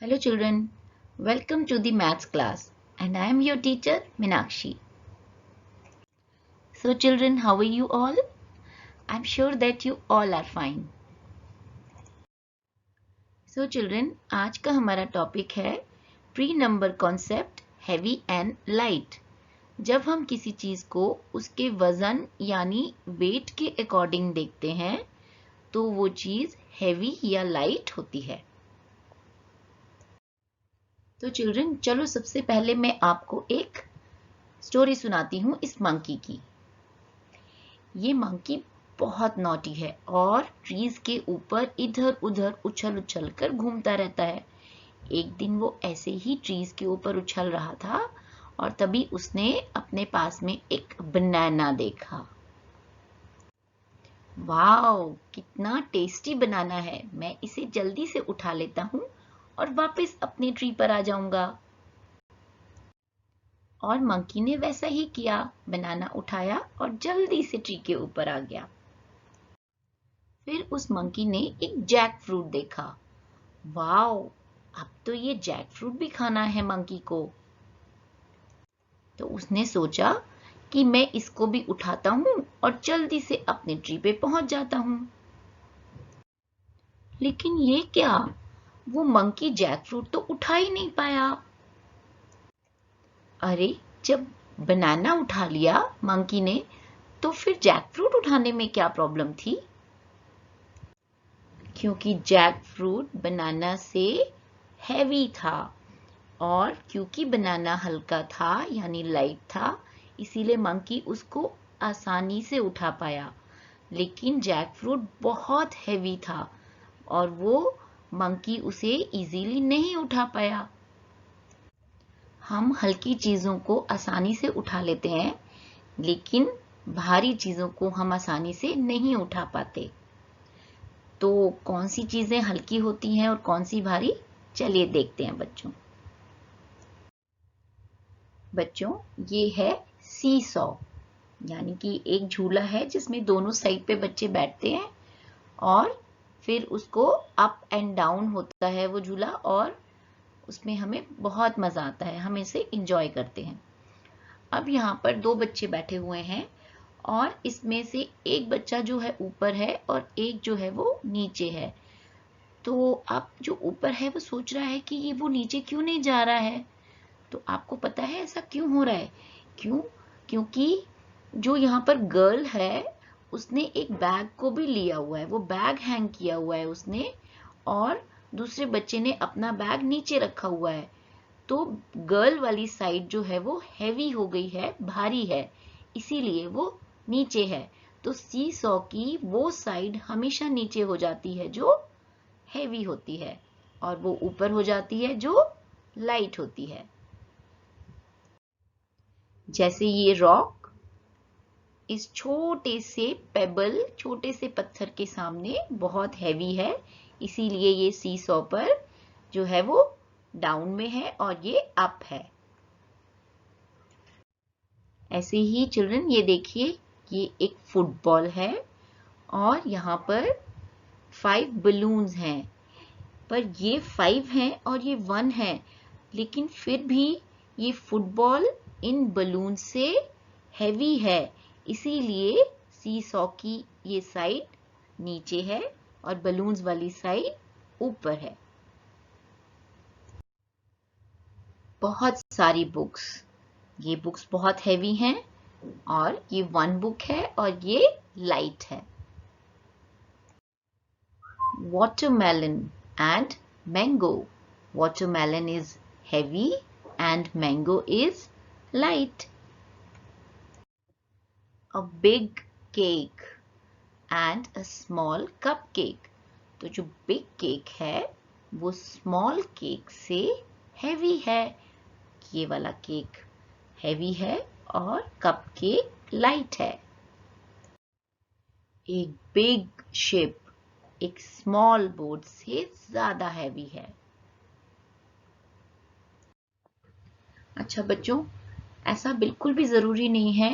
Hello children, welcome to the maths class and I am your teacher Meenakshi. So children, how are you all? I am sure that you all are fine. So children, आज का हमारा topic है pre number concept heavy and light. जब हम किसी चीज को उसके वजन यानी वेट के अकॉर्डिंग देखते हैं तो वो चीज हैवी या लाइट होती है। तो चिल्ड्रन चलो सबसे पहले मैं आपको एक स्टोरी सुनाती हूँ इस मंकी की। ये मंकी बहुत नॉटी है और ट्रीज के ऊपर इधर उधर उछल उछल कर घूमता रहता है। एक दिन वो ऐसे ही ट्रीज के ऊपर उछल रहा था और तभी उसने अपने पास में एक बनाना देखा। वाओ, कितना टेस्टी बनाना है, मैं इसे जल्दी से उठा लेता हूँ और वापस अपनी ट्री पर आ जाऊंगा। और मंकी ने वैसा ही किया, बनाना उठाया और जल्दी से ट्री के ऊपर आ गया। फिर उस मंकी ने एक जैक फ्रूट देखा। वाओ, अब तो ये जैक फ्रूट भी खाना है मंकी को। तो उसने सोचा कि मैं इसको भी उठाता हूँ और जल्दी से अपने ट्री पे पहुंच जाता हूँ। लेकिन ये क्या, वो मंकी जैक फ्रूट तो उठा ही नहीं पाया। अरे, जब बनाना उठा लिया मंकी ने तो फिर जैक फ्रूट उठाने में क्या प्रॉब्लम थी? क्योंकि जैक फ्रूट बनाना से हैवी था और क्योंकि बनाना हल्का था यानी लाइट था, इसीलिए मंकी उसको आसानी से उठा पाया। लेकिन जैक फ्रूट बहुत हैवी था और वो मंकी उसे इजीली नहीं उठा पाया। हम हल्की चीजों को आसानी से उठा लेते हैं, लेकिन भारी चीजों को हम आसानी से नहीं उठा पाते। तो कौन सी चीजें हल्की होती हैं और कौन सी भारी, चलिए देखते हैं बच्चों ये है सी सॉ, यानी कि एक झूला है जिसमें दोनों साइड पे बच्चे बैठते हैं और फिर उसको अप एंड डाउन होता है वो झूला, और उसमें हमें बहुत मजा आता है, हम इसे इंजॉय करते हैं। अब यहाँ पर दो बच्चे बैठे हुए हैं और इसमें से एक बच्चा जो है ऊपर है और एक जो है वो नीचे है। तो अब जो ऊपर है वो सोच रहा है कि ये वो नीचे क्यों नहीं जा रहा है। तो आपको पता है ऐसा क्यों हो रहा है? क्योंकि जो यहाँ पर गर्ल है उसने एक बैग को भी लिया हुआ है, वो बैग हैंग किया हुआ है उसने, और दूसरे बच्चे ने अपना बैग नीचे रखा हुआ है। तो गर्ल वाली साइड जो है वो हैवी हो गई है, भारी है, इसीलिए वो नीचे है। तो सी सॉ की वो साइड हमेशा नीचे हो जाती है जो हैवी होती है और वो ऊपर हो जाती है जो लाइट होती है। जैसे ये रॉक इस छोटे से पेबल, छोटे से पत्थर के सामने बहुत हैवी है, इसीलिए ये सी सॉ पर जो है वो डाउन में है और ये अप है। ऐसे ही चिल्ड्रन ये देखिए, ये एक फुटबॉल है और यहाँ पर 5 बलून्स हैं, पर ये 5 हैं और ये 1 है, लेकिन फिर भी ये फुटबॉल इन बलून से हैवी है, इसीलिए सी सॉ की ये साइड नीचे है और बलून्स वाली साइड ऊपर है। बहुत सारी बुक्स, ये बुक्स बहुत हैवी हैं और ये 1 बुक है और ये लाइट है। Watermelon and mango. Watermelon is heavy and mango is light. A big cake and a small cupcake. तो जो big cake है वो small cake से heavy है। ये वाला केक heavy है और cupcake light है। एक big ship एक स्मॉल बोट से ज्यादा हैवी है। अच्छा बच्चों, ऐसा बिल्कुल भी जरूरी नहीं है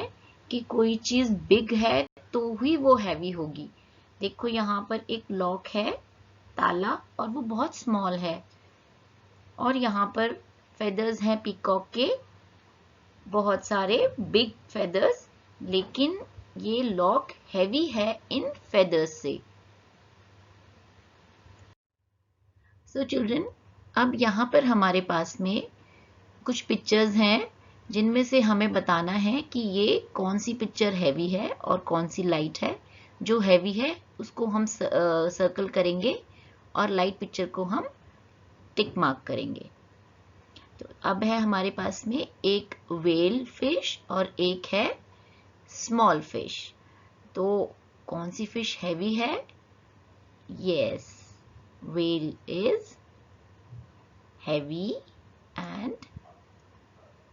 कि कोई चीज बिग है तो ही वो हैवी होगी। देखो यहाँ पर एक लॉक है, ताला, और वो बहुत स्मॉल है। और यहाँ पर फेदर्स हैं पीकॉक के, बहुत सारे बिग फेदर्स, लेकिन ये लॉक हैवी है इन फेदर्स से। सो चिल्ड्रन, अब यहाँ पर हमारे पास में कुछ पिक्चर्स हैं जिनमें से हमें बताना है कि ये कौन सी पिक्चर हैवी है और कौन सी लाइट है। जो हैवी है उसको हम सर्कल करेंगे और लाइट पिक्चर को हम टिक मार्क करेंगे। तो अब है हमारे पास में एक व्हेल फिश और एक है स्मॉल फिश। तो कौन सी फिश हैवी है? Yes, whale is heavy and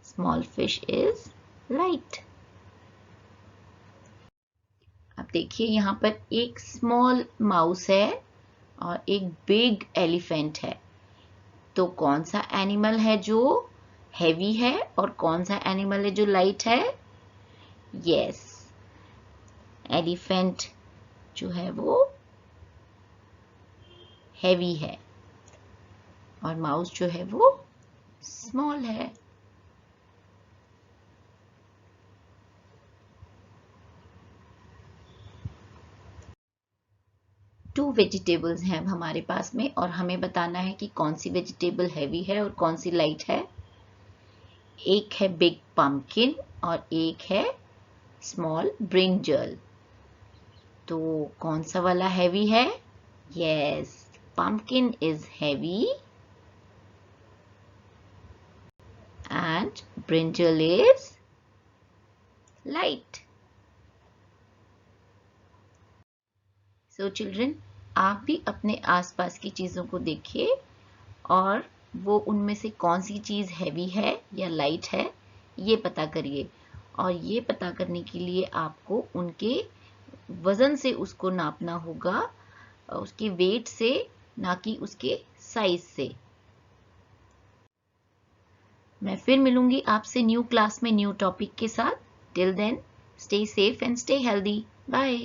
small fish is light. अब देखिए यहाँ पर एक स्मॉल माउस है और एक बिग एलिफेंट है। तो कौन सा एनिमल है जो हैवी है और कौन सा एनिमल है जो लाइट है? यस, एलिफेंट जो है वो हैवी है और माउस जो है वो स्मॉल है। टू वेजिटेबल्स हैं अब हमारे पास में और हमें बताना है कि कौन सी वेजिटेबल हैवी है और कौन सी लाइट है। एक है बिग पम्पकिन और एक है स्मॉल ब्रिंजल। तो कौन सा वाला हैवी है? Yes, pumpkin is heavy and brinjal is light. So children, आप भी अपने आसपास की चीज़ों को देखिए और वो उनमें से कौन सी चीज़ हैवी है या लाइट है ये पता करिए। और ये पता करने के लिए आपको उनके वज़न से उसको नापना होगा, उसके वेट से, ना कि उसके साइज से। मैं फिर मिलूंगी आपसे न्यू क्लास में न्यू टॉपिक के साथ। Till then, stay safe and stay healthy. Bye.